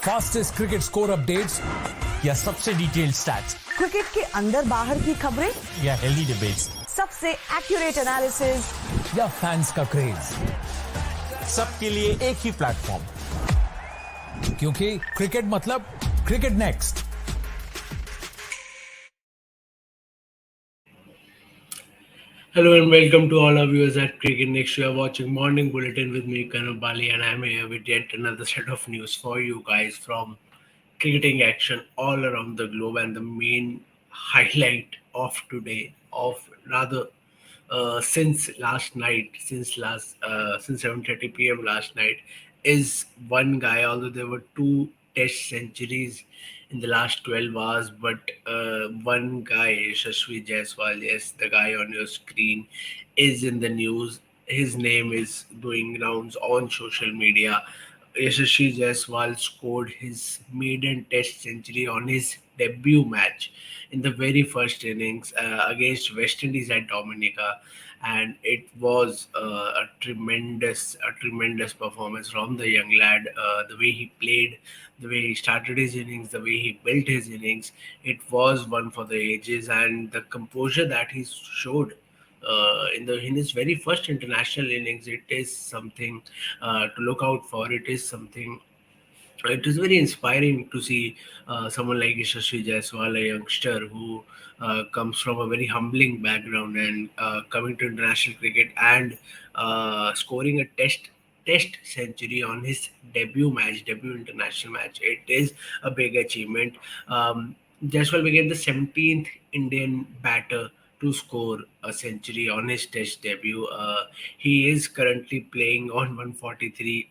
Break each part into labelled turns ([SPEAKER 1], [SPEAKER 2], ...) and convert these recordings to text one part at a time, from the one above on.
[SPEAKER 1] Fastest cricket score updates या सबसे detailed stats
[SPEAKER 2] cricket के अंदर बाहर की खबरें
[SPEAKER 1] या हेल्दी डिबेट्स,
[SPEAKER 2] सबसे एक्यूरेट एनालिसिस
[SPEAKER 1] या फैंस का क्रेज, सबके लिए एक ही प्लेटफॉर्म, क्योंकि क्रिकेट मतलब cricket next.
[SPEAKER 3] Hello and welcome to all our viewers at Cricket Next. You are watching Morning Bulletin with me, Kanu Bali, and I'm here with yet another set of news for you guys from cricketing action all around the globe. And the main highlight of today, of rather since last night, since 7:30 p.m. last night, is one guy. Although there were two Test centuries in the last 12 hours, but one guy, Yashasvi Jaiswal, yes, the guy on your screen, is in the news. His name is doing rounds on social media. Yashasvi Jaiswal scored his maiden Test century on his debut match in the very first innings against West Indies at Dominica, and it was a tremendous performance from the young lad. The way he played, the way he started his innings, the way he built his innings, it was one for the ages, and the composure that he showed. In his very first international innings, it is something to look out for. It is very inspiring to see someone like Yashasvi Jaiswal, a youngster who comes from a very humbling background and coming to international cricket and scoring a test century on his debut international match. It is a big achievement. Jaiswal became the 17th Indian batter to score a century on his test debut. He is currently playing on 143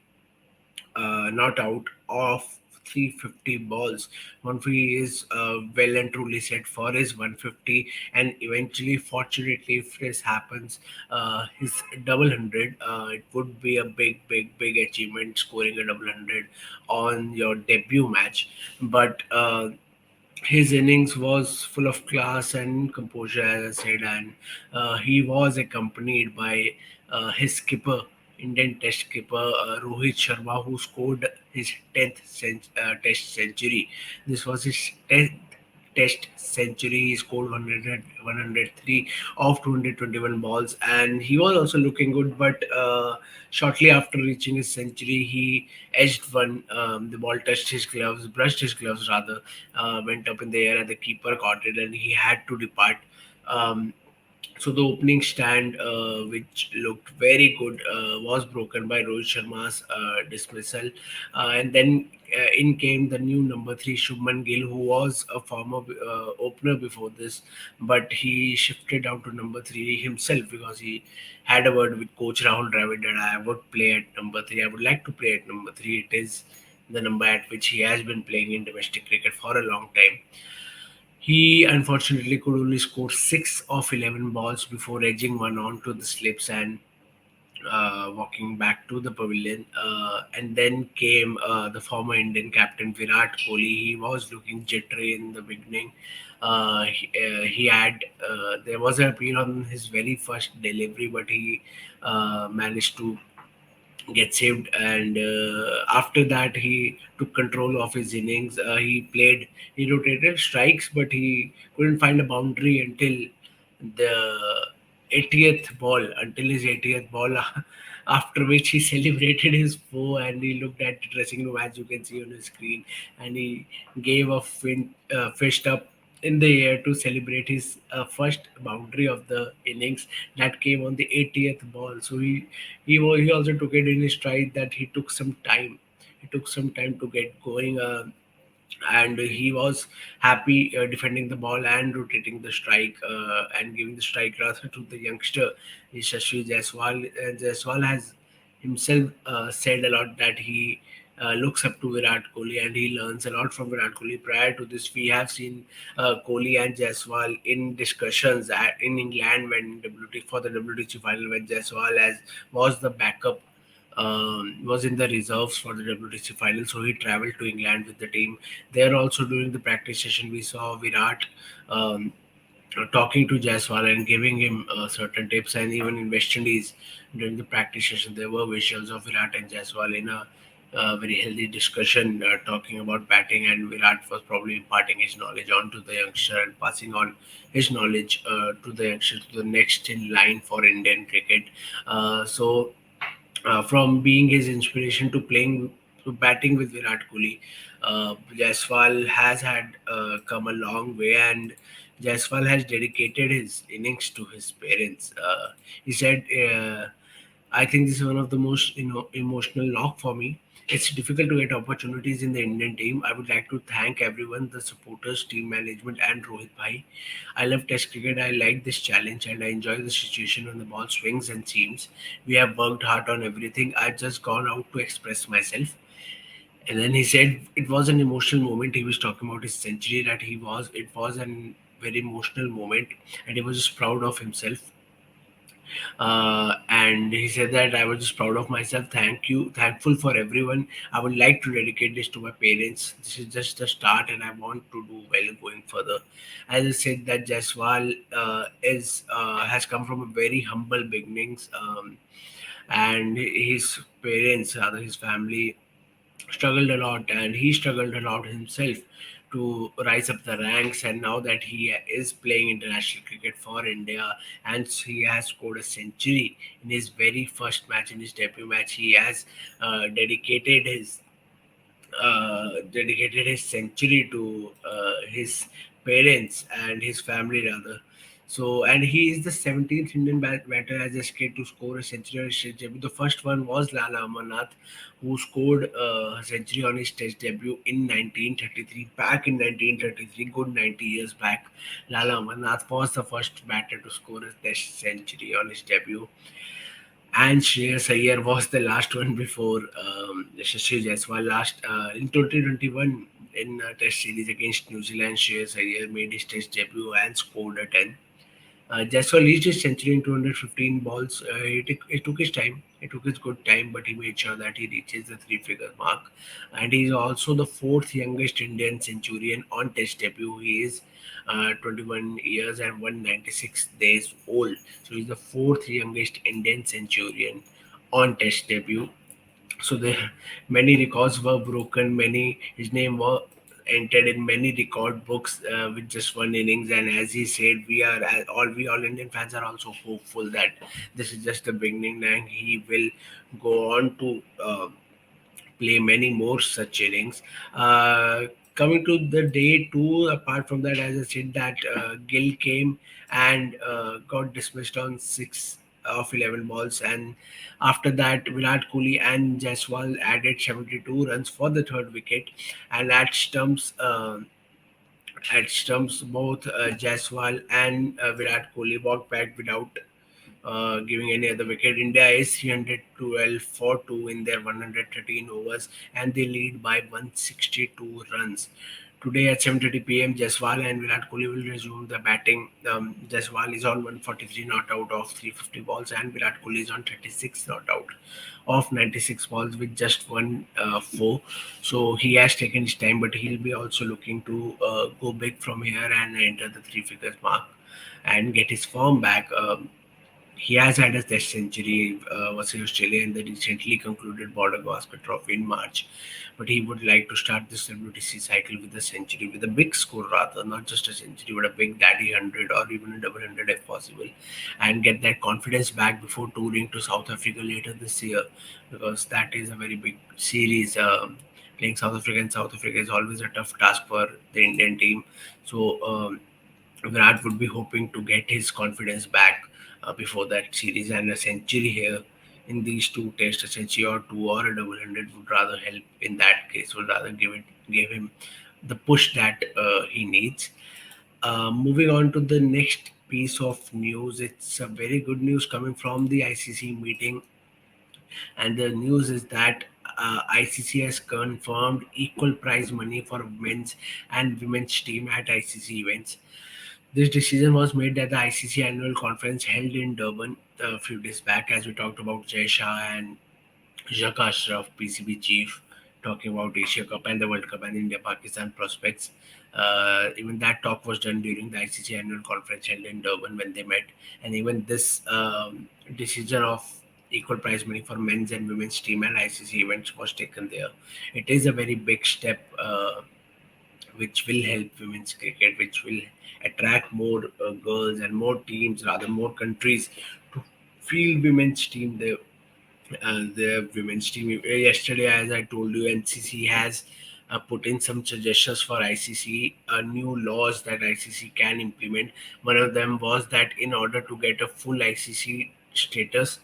[SPEAKER 3] not out of 350 balls. 150 is well and truly set for his 150, and eventually, fortunately, if this happens, his double hundred, it would be a big achievement scoring a double hundred on your debut match. But his innings was full of class and composure, as I said, and he was accompanied by his skipper, Indian Test skipper Rohit Sharma, who scored his 10th Test century. This was his 10th Test century. He scored 103 of 221 balls, and he was also looking good. But shortly after reaching his century, he edged one. The ball touched his gloves, brushed his gloves rather, went up in the air, and the keeper caught it, and he had to depart. Um, so the opening stand, which looked very good, was broken by Rohit Sharma's dismissal, and then in came the new number three Shubman Gill, who was a former opener before this, but he shifted down to number three himself because he had a word with Coach Rahul Dravid that I would play at number three. I would like to play at number three. It is the number at which he has been playing in domestic cricket for a long time. He unfortunately could only score 6 of 11 balls before edging one onto the slips and walking back to the pavilion. And then came the former Indian captain Virat Kohli. He was looking jittery in the beginning. He had there was an appeal on his very first delivery, but he managed to get saved, and after that he took control of his innings. He rotated strikes, but he couldn't find a boundary the until his 80th ball, after which he celebrated his foe, and he looked at the dressing room as you can see on the screen, and he gave a fist up in the air to celebrate his first boundary of the innings that came on the 80th ball. So he also took it in his stride that he took some time. He took some time to get going. And he was happy defending the ball and rotating the strike and giving the strike rather to the youngster Yashasvi Jaiswal. Jaiswal has himself said a lot that he looks up to Virat Kohli and he learns a lot from Virat Kohli. Prior to this, we have seen Kohli and Jaiswal in discussions in England when for the WTC final, when Jaiswal was the backup, was in the reserves for the WTC final, so he traveled to England with the team. There also during the practice session, we saw Virat talking to Jaiswal and giving him certain tips, and even in West Indies during the practice session, there were visuals of Virat and Jaiswal in a very healthy discussion talking about batting, and Virat was probably imparting his knowledge onto the youngster and passing on his knowledge to the youngster, to the next in line for Indian cricket. From being his inspiration to playing to batting with Virat Kohli, Jaiswal has had come a long way, and Jaiswal has dedicated his innings to his parents. He said, "I think this is one of the most emotional knock for me. It's difficult to get opportunities in the Indian team. I would like to thank everyone, the supporters, team management, and Rohit Bhai. I love Test cricket. I like this challenge, and I enjoy the situation when the ball swings and seams. We have worked hard on everything. I've just gone out to express myself." And then he said it was an emotional moment. He was talking about his century, that it was an very emotional moment, and he was just proud of himself. And he said that I was just proud of myself. Thank you, thankful for everyone. I would like to dedicate this to my parents. This is just the start, and I want to do well going further. As I said, that Jaiswal is has come from a very humble beginnings, and his parents, rather his family, struggled a lot, and he struggled a lot himself to rise up the ranks. And now that he is playing international cricket for India, and he has scored a century in his very first match, in his debut match, he has dedicated his century to his parents and his family, rather. So, and he is the 17th Indian batter as a skate to score a century on his Test debut. The first one was Lala Amarnath, who scored a century on his Test debut in 1933. Back in 1933, good 90 years back, Lala Amarnath was the first batter to score a Test century on his debut, and Shreyas Iyer was the last one before Yashasvi Jaiswal. Last in 2021, in a Test series against New Zealand, Shreyas Iyer made his Test debut and scored a 10. Jaiswal reached his century in 215 balls. It took his time. It took his good time, but he made sure that he reaches the three-figure mark. And he is also the fourth youngest Indian centurion on Test debut. He is 21 years and 196 days old. So he's the fourth youngest Indian centurion on Test debut. So there many records were broken. Many his name were entered in many record books with just one innings. And as he said, we all Indian fans are also hopeful that this is just the beginning, and he will go on to play many more such innings. Coming to the day two, apart from that, as I said, that Gill came and got dismissed on 6 of 11 balls, and after that, Virat Kohli and Jaiswal added 72 runs for the third wicket, and at stumps, both Jaiswal and Virat Kohli walked back without giving any other wicket. India is 312 for 2 in their 113 overs, and they lead by 162 runs. Today at 7:30 p.m., Jaiswal and Virat Kohli will resume the batting. Jaiswal is on 143 not out of 350 balls, and Virat Kohli is on 36 not out of 96 balls with just one four. So he has taken his time, but he'll be also looking to go big from here and enter the three figures mark and get his form back. He has had a Test century versus Australia in the recently concluded Border Gavaskar Trophy in March, but he would like to start this WTC cycle with a century, with a big score rather, not just a century, but a big daddy 100 or even a double 100 if possible, and get that confidence back before touring to South Africa later this year, because that is a very big series. Playing South Africa in South Africa is always a tough task for the Indian team. So Virat would be hoping to get his confidence back before that series, and a century here in these two tests, a century or two or a double hundred would rather help in that case, would rather give him the push that he needs. Moving on to the next piece of news, it's a very good news coming from the ICC meeting, and the news is that ICC has confirmed equal prize money for men's and women's team at ICC events. This decision was made at the ICC Annual Conference held in Durban a few days back, as we talked about Jay Shah and Jacques Ashraf, PCB chief, talking about Asia Cup and the World Cup and India-Pakistan prospects. Even that talk was done during the ICC Annual Conference held in Durban when they met, and even this decision of equal prize money for men's and women's team and ICC events was taken there. It is a very big step, which will help women's cricket, which will attract more girls and more teams, rather more countries, to field women's team there. The women's team yesterday, as I told you, NCC has put in some suggestions for ICC, new laws that ICC can implement. One of them was that in order to get a full ICC status,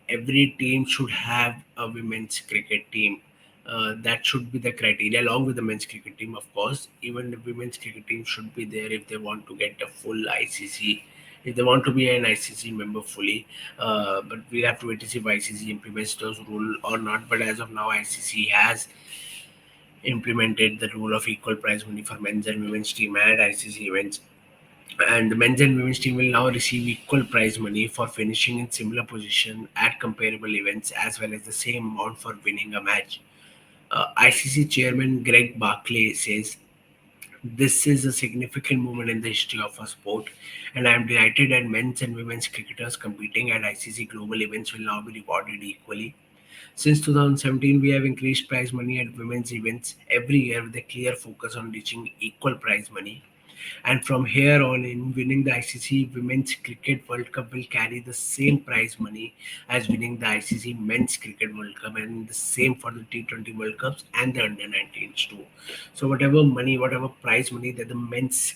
[SPEAKER 3] every team should have a women's cricket team. That should be the criteria, along with the men's cricket team, of course. Even the women's cricket team should be there if they want to get a full ICC, if they want to be an ICC member fully. But we'll have to wait to see if ICC implements those rules or not. But as of now, ICC has implemented the rule of equal prize money for men's and women's team at ICC events. And the men's and women's team will now receive equal prize money for finishing in similar position at comparable events, as well as the same amount for winning a match. ICC chairman Greg Barclay says, "This is a significant moment in the history of our sport, and I am delighted that men's and women's cricketers competing at ICC global events will now be rewarded equally. Since 2017, we have increased prize money at women's events every year with a clear focus on reaching equal prize money. And from here on in, winning the ICC Women's Cricket World Cup will carry the same prize money as winning the ICC Men's Cricket World Cup, and the same for the T20 World Cups and the Under 19s too. So whatever prize money that the men's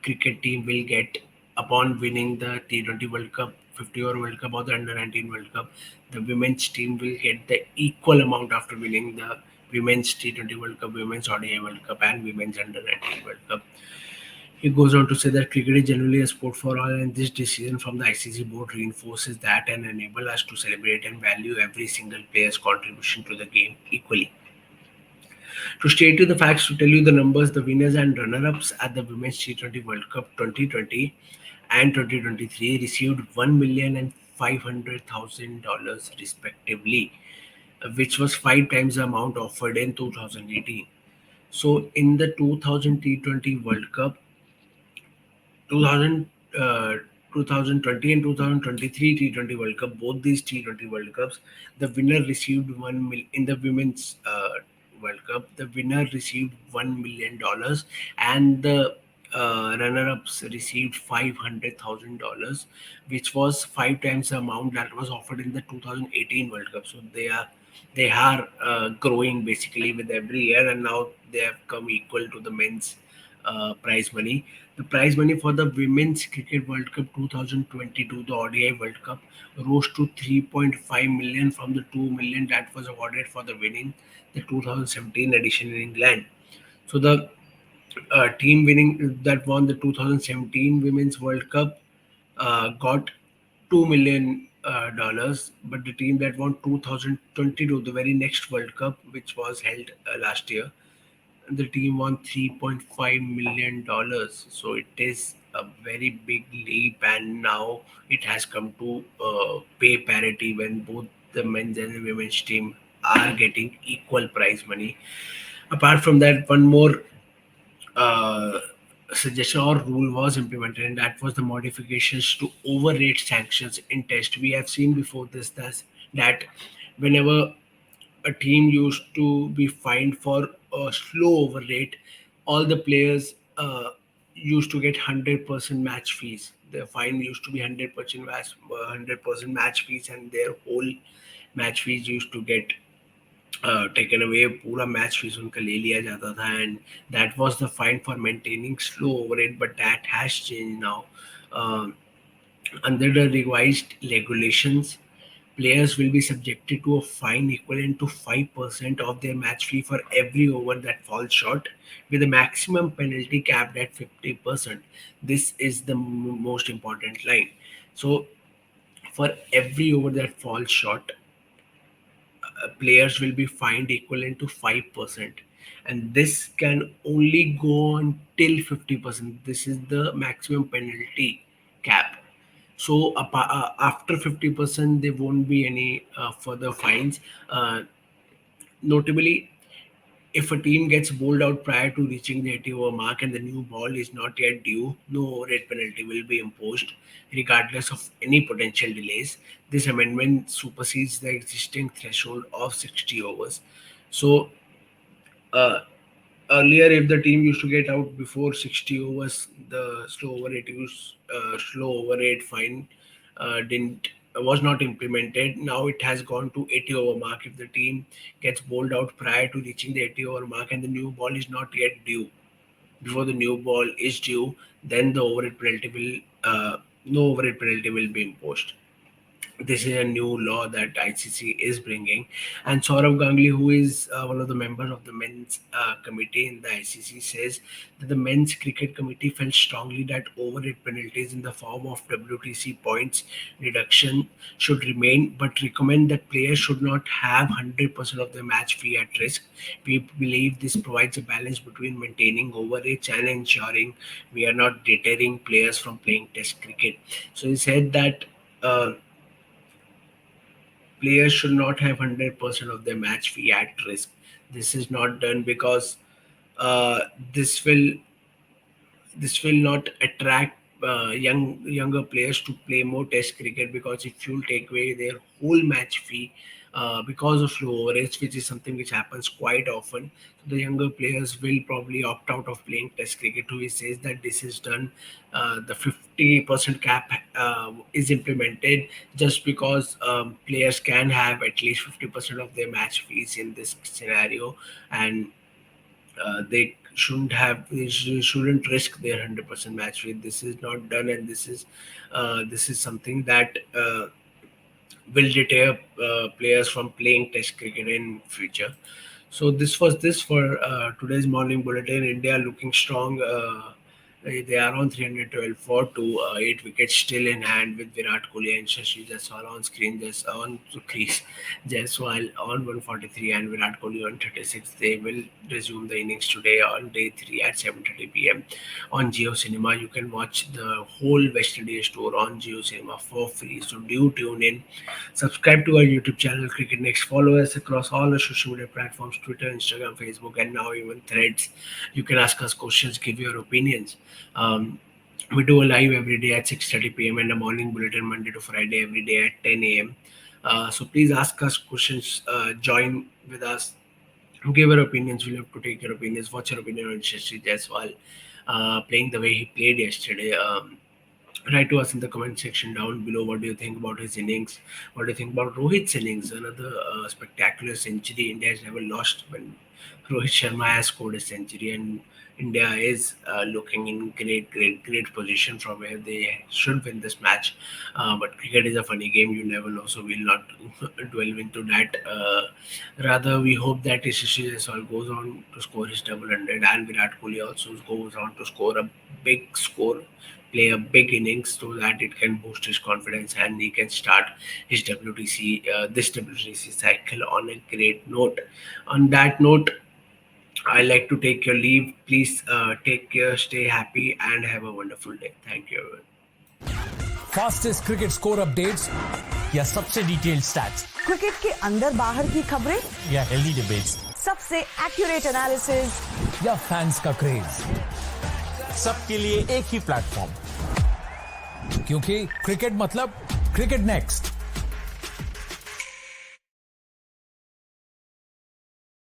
[SPEAKER 3] cricket team will get upon winning the T20 World Cup, 50 over World Cup, or the Under 19 World Cup, the women's team will get the equal amount after winning the Women's T20 World Cup, Women's ODI World Cup, and Women's Under 19 World Cup. He goes on to say that cricket is generally a sport for all, and this decision from the ICC board reinforces that and enable us to celebrate and value every single player's contribution to the game equally. To state you the facts, to tell you the numbers, the winners and runner-ups at the Women's T20 World Cup 2020 and 2023 received $1,500,000 respectively, which was 5 times the amount offered in 2018. So in the 2000 T20 World Cup, 2000, 2020 and 2023 T20 World Cup, both these T20 World Cups, the winner received 1 million in the women's World Cup. The winner received $1 million, and the runner-ups received $500,000, which was 5 times the amount that was offered in the 2018 World Cup. So they are growing basically with every year, and now they have come equal to the men's prize money. The prize money for the Women's Cricket World Cup 2022, the ODI World Cup, rose to 3.5 million from the 2 million that was awarded for the winning the 2017 edition in England. So the team winning that won the 2017 Women's World Cup got $2 million, but the team that won 2022, the very next World Cup, which was held last year, the team won $3.5 million. So it is a very big leap, and now it has come to pay parity when both the men's and the women's team are getting equal prize money. Apart from that, one more uh, suggestion or rule was implemented, and that was the modifications to overrate sanctions in test. We have seen before this that whenever a team used to be fined for a slow over rate, all the players used to get 100% match fees. The fine used to be 100% match fees, and their whole match fees used to get taken away. पूरा match fees उनका ले लिया जाता था, and that was the fine for maintaining slow over rate. But that has changed now. Uh, Under the revised regulations, players will be subjected to a fine equivalent to 5% of their match fee for every over that falls short, with a maximum penalty capped at 50%. This is the most important line. So, for every over that falls short, players will be fined equivalent to 5%, and this can only go on till 50%. This is the maximum penalty cap. So after 50%, there won't be any further fines. Notably, if a team gets bowled out prior to reaching the 80-over mark and the new ball is not yet due, no overrate penalty will be imposed, regardless of any potential delays. This amendment supersedes the existing threshold of 60 overs. So, uh, earlier, if the team used to get out before 60 overs, the slow over rate fine didn't was not implemented. Now it has gone to 80 over mark. If the team gets bowled out prior to reaching the 80 over mark and the new ball is not yet due, before the new ball is due, then the overrate penalty will no overrate penalty will be imposed. This is a new law that ICC is bringing. And Saurav Ganguly, who is one of the members of the men's committee in the ICC, says that the men's cricket committee felt strongly that overrate penalties in the form of WTC points reduction should remain, but recommend that players should not have 100% of their match fee at risk. We believe this provides a balance between maintaining overrates and ensuring we are not deterring players from playing Test cricket. So he said that. Players should not have 100% of their match fee at risk. This is not done because uh, this will this will not attract younger players to play more Test cricket, because if you take away their whole match fee because of low overage, which is something which happens quite often, the younger players will probably opt out of playing Test cricket. Who he says that this is done, the 50% cap is implemented just because players can have at least 50% of their match fees in this scenario, and they shouldn't risk their 100% match rate. This is not done, and this is something that will deter players from playing Test cricket in future. So this was this for today's morning bulletin. India looking strong. They are on 312 for 8 wickets still in hand, with Virat Kohli and Yashasvi Jaiswal on screen, just on to crease. Jaiswal on 143 and Virat Kohli on 36. They will resume the innings today on day 3 at 7:30 p.m. on Geo Cinema. You can watch the whole West Indies tour on Geo Cinema for free. So do tune in. Subscribe to our YouTube channel Cricket Next. Follow us across all the social media platforms: Twitter, Instagram, Facebook, and now even Threads. You can ask us questions, give your opinions. We do a live every day at 6:30 p.m. and a morning bulletin Monday to Friday every day at 10 a.m. So please ask us questions, join with us, give your opinions. We'll have to take your opinions. What's your opinion on Yashasvi Jaiswal playing the way he played yesterday? Write to us in the comment section down below. What do you think about his innings? What do you think about Rohit's innings? Another spectacular century. India has never lost when Rohit Sharma has scored a century, and India is looking in great position from where they should win this match. But cricket is a funny game. You never know, so we'll not dwell into that. Rather, we hope that Yashasvi Jaiswal goes on to score his double hundred, and Virat Kohli also goes on to score a big score, play a big innings, so that it can boost his confidence and he can start his this WTC cycle on a great note. On that note, I like to take your leave. Please take care, stay happy, and have a wonderful day. Thank you, everyone.
[SPEAKER 1] Fastest cricket score updates या सबसे detailed stats
[SPEAKER 2] cricket के अंदर बाहर की खबरें
[SPEAKER 1] या healthy debates,
[SPEAKER 2] सबसे accurate analysis
[SPEAKER 1] या फैंस का क्रेज, सबके लिए एक ही प्लेटफॉर्म, क्योंकि क्रिकेट मतलब क्रिकेट नेक्स्ट।